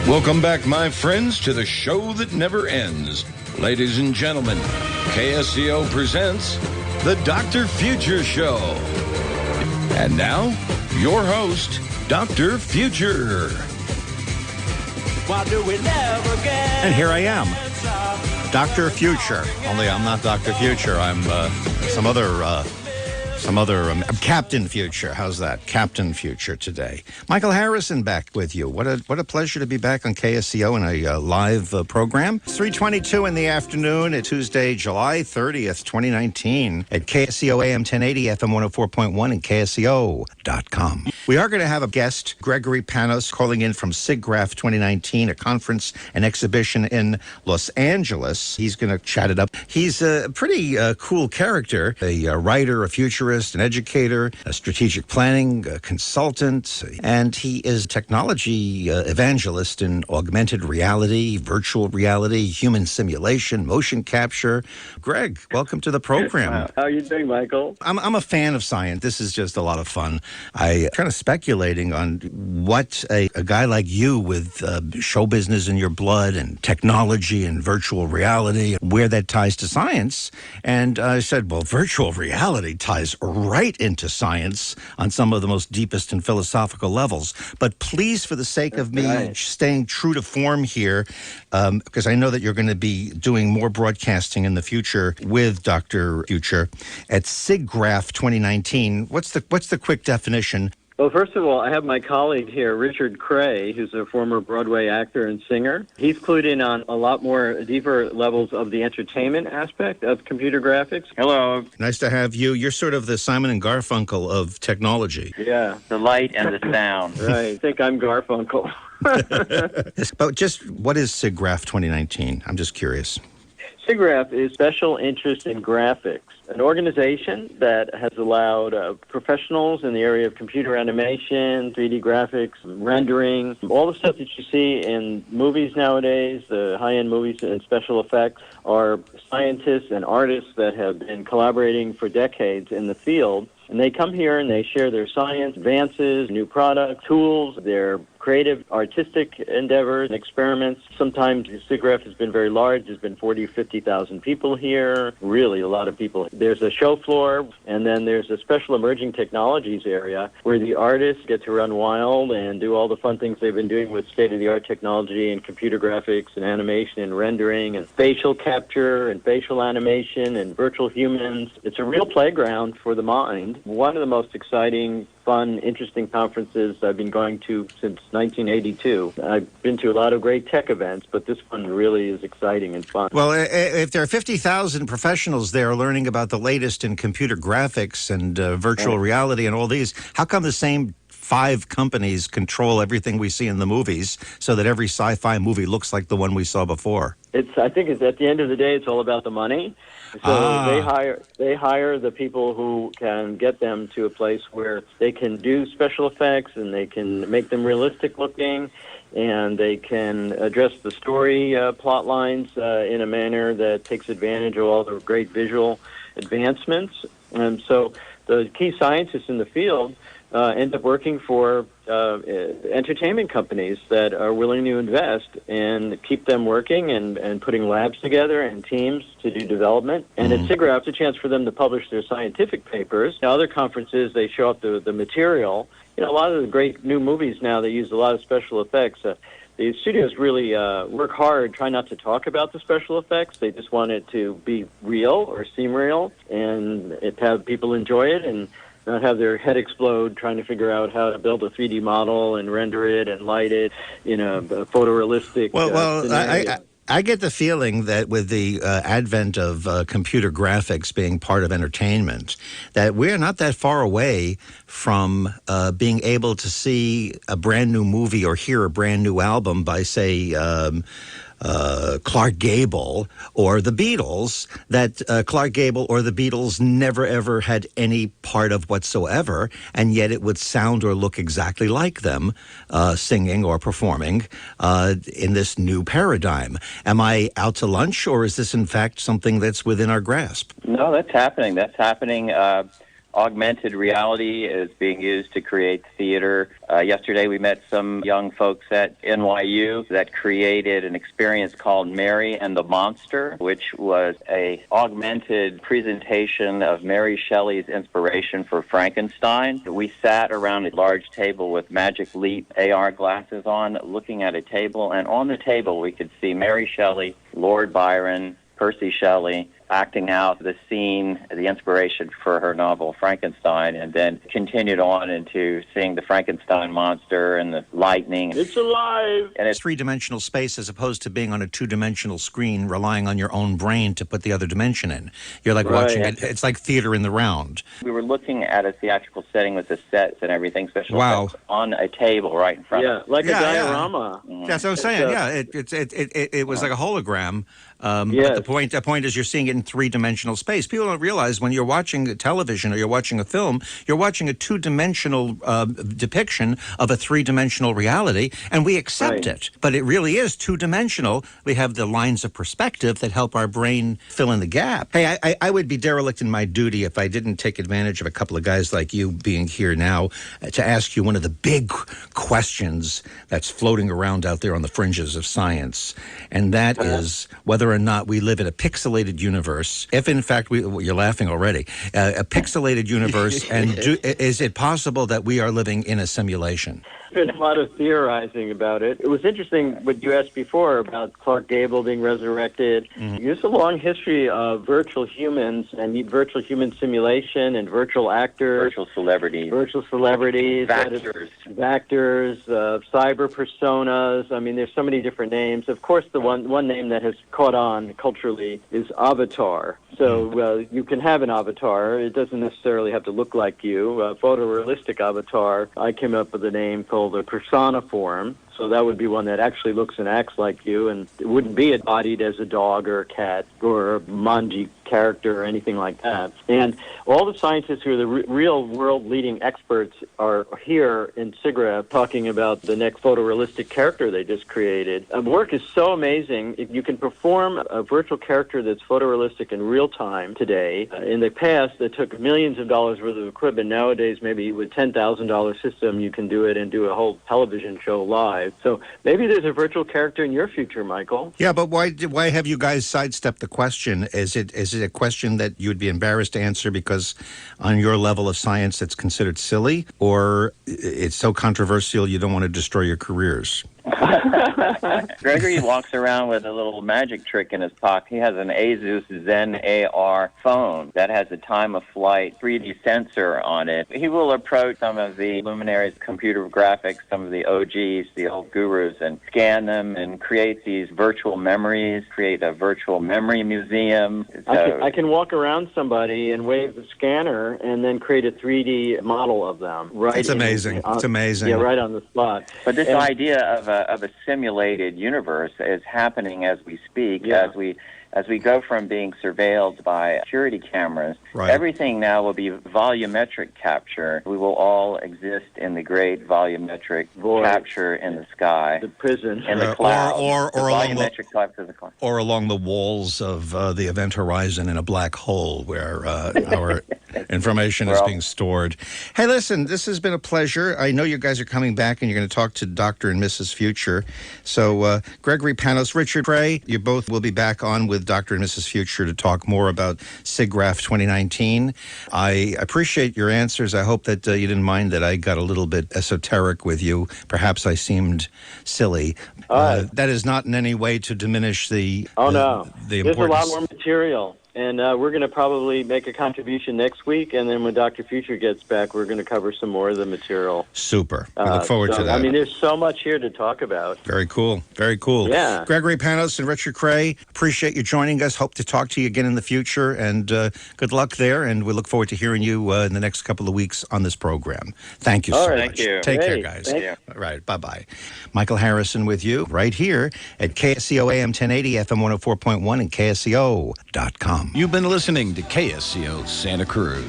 Welcome back, my friends, to the show that never ends. Ladies and gentlemen, KSCO presents the Dr. Future Show. And now, your host, Dr. Future. And here I am, Dr. Future. Only I'm not Dr. Future. I'm I'm Captain Future. How's that? Captain Future today. Michael Harrison back with you. What a pleasure to be back on KSCO in a live program. It's 3:22 in the afternoon. It's Tuesday, July 30th, 2019 at KSCO AM 1080, FM 104.1 and KSCO.com. We are going to have a guest, Gregory Panos, calling in from Siggraph 2019, a conference and exhibition in Los Angeles. He's going to chat it up. He's a pretty cool character, a writer, a futurist, an educator, a strategic planning consultant, and he is a technology evangelist in augmented reality, virtual reality, human simulation, motion capture. Greg, welcome to the program. How are you doing, Michael? I'm a fan of science. This is just a lot of fun. I kind of speculating on what a guy like you with show business in your blood and technology and virtual reality, where that ties to science. And I said, well, virtual reality ties right into science on some of the most deepest and philosophical levels. But please, for the sake of me staying true to form here, because I know that you're going to be doing more broadcasting in the future with Dr. Future at Siggraph 2019. What's the quick definition? Well, first of all, I have my colleague here, Richard Cray, who's a former Broadway actor and singer. He's clued in on a lot more deeper levels of the entertainment aspect of computer graphics. Hello. Nice to have you. You're sort of the Simon and Garfunkel of technology. Yeah. The light and the sound. Right. I think I'm Garfunkel. But just what is Siggraph 2019? I'm just curious. Siggraph is Special Interest in Graphics, an organization that has allowed professionals in the area of computer animation, 3D graphics, rendering, all the stuff that you see in movies nowadays, the high-end movies and special effects, are scientists and artists that have been collaborating for decades in the field. And they come here and they share their science, advances, new products, tools, their creative, artistic endeavors and experiments. Sometimes Siggraph has been very large. There's been 40,000 or 50,000 people here, really a lot of people. There's a show floor, and then there's a special emerging technologies area where the artists get to run wild and do all the fun things they've been doing with state-of-the-art technology and computer graphics and animation and rendering and facial capture and facial animation and virtual humans. It's a real playground for the mind. One of the most exciting, fun, interesting conferences I've been going to since 1982. I've been to a lot of great tech events, but this one really is exciting and fun. Well, if there are 50,000 professionals there learning about the latest in computer graphics and virtual reality and all these, how come the same 5 companies control everything we see in the movies so that every sci-fi movie looks like the one we saw before? I think it's at the end of the day, it's all about the money. So they hire the people who can get them to a place where they can do special effects and they can make them realistic looking, and they can address the story plot lines in a manner that takes advantage of all the great visual advancements. And so the key scientists in the field end up working for entertainment companies that are willing to invest and keep them working and putting labs together and teams to do development. And at Siggraph, it's a chance for them to publish their scientific papers. Now, other conferences, they show up the material. You know, a lot of the great new movies now, they use a lot of special effects. The studios really work hard, try not to talk about the special effects. They just want it to be real or seem real and have people enjoy it and not have their head explode trying to figure out how to build a 3D model and render it and light it in a photorealistic scenario. I get the feeling that with the advent of computer graphics being part of entertainment, that we're not that far away from being able to see a brand new movie or hear a brand new album by, say, Clark Gable or the Beatles, that Clark Gable or the Beatles never ever had any part of whatsoever, and yet it would sound or look exactly like them singing or performing in this new paradigm. Am I out to lunch, or is this in fact something that's within our grasp? No, that's happening. That's happening augmented reality is being used to create theater. Yesterday we met some young folks at NYU that created an experience called Mary and the Monster, which was a augmented presentation of Mary Shelley's inspiration for Frankenstein. We sat around a large table with Magic Leap AR glasses on, looking at a table, and on the table we could see Mary Shelley, Lord Byron, Percy Shelley, acting out the scene, the inspiration for her novel Frankenstein, and then continued on into seeing the Frankenstein monster and the lightning. It's alive! And it's three-dimensional space as opposed to being on a two-dimensional screen relying on your own brain to put the other dimension in. You're like watching it. It's like theater in the round. We were looking at a theatrical setting with the sets and everything, special effects on a table right in front of us. Like a diorama. Mm-hmm. That's what I was saying. It was like a hologram. But the point is you're seeing it in three-dimensional space. People don't realize when you're watching television or you're watching a film, you're watching a two-dimensional depiction of a three-dimensional reality, and we accept it. But it really is two-dimensional. We have the lines of perspective that help our brain fill in the gap. Hey, I would be derelict in my duty if I didn't take advantage of a couple of guys like you being here now to ask you one of the big questions that's floating around out there on the fringes of science, and that is whether or not we live in a pixelated universe. If in fact you're laughing already, a pixelated universe, and is it possible that we are living in a simulation? There's been a lot of theorizing about it. It was interesting what you asked before about Clark Gable being resurrected. There's a long history of virtual humans and virtual human simulation and virtual actors. Virtual celebrities. Actors. Cyber personas. I mean, there's so many different names. Of course, the one name that has caught on culturally is avatar. So you can have an avatar. It doesn't necessarily have to look like you. A photorealistic avatar, I came up with a name called a persona form. So that would be one that actually looks and acts like you, and it wouldn't be embodied as a dog or a cat or a manji character or anything like that. And all the scientists who are the real world leading experts are here in Siggraph talking about the next photorealistic character they just created. The work is so amazing. If you can perform a virtual character that's photorealistic in real time today. In the past, it took millions of dollars worth of equipment. Nowadays, maybe with $10,000 system, you can do it and do a whole television show live. So maybe there's a virtual character in your future, Michael. Yeah, but why have you guys sidestepped the question? Is it a question that you would be embarrassed to answer because on your level of science it's considered silly, or it's so controversial you don't want to destroy your careers? Gregory walks around with a little magic trick in his pocket. He has an Asus Zen AR phone that has a time-of-flight 3D sensor on it. He will approach some of the luminaries, computer graphics, some of the OGs, the old gurus, and scan them and create these virtual memories, create a virtual memory museum. So, I can walk around somebody and wave the scanner and then create a 3D model of them. It's amazing. It's amazing. Yeah, right on the spot. But this idea of a simulated universe is happening as we speak, as we go from being surveilled by security cameras. Everything now will be volumetric capture. We will all exist in the great volumetric capture in the sky. The prison. In the cloud. Or volumetric capture of the cloud. Or along the walls of the event horizon in a black hole where our information is being stored. Hey, listen, this has been a pleasure. I know you guys are coming back and you're going to talk to Dr. and Mrs. Future. So Gregory Panos, Richard Cray, you both will be back on with Dr. and Mrs. Future to talk more about Siggraph 2019. I appreciate your answers. I hope that you didn't mind that I got a little bit esoteric with you. Perhaps I seemed silly. That is not in any way to diminish the importance. There's a lot more material. And we're going to probably make a contribution next week, and then when Dr. Future gets back, we're going to cover some more of the material. Super. We look forward to that. I mean, there's so much here to talk about. Very cool. Very cool. Yeah. Gregory Panos and Richard Cray, appreciate you joining us. Hope to talk to you again in the future, and good luck there, and we look forward to hearing you in the next couple of weeks on this program. Thank you so much. Thank you. Take care, guys. Thank you. All right. Bye-bye. Michael Harrison with you right here at KSCO AM 1080, FM 104.1, and KSCO.com. You've been listening to KSCO Santa Cruz.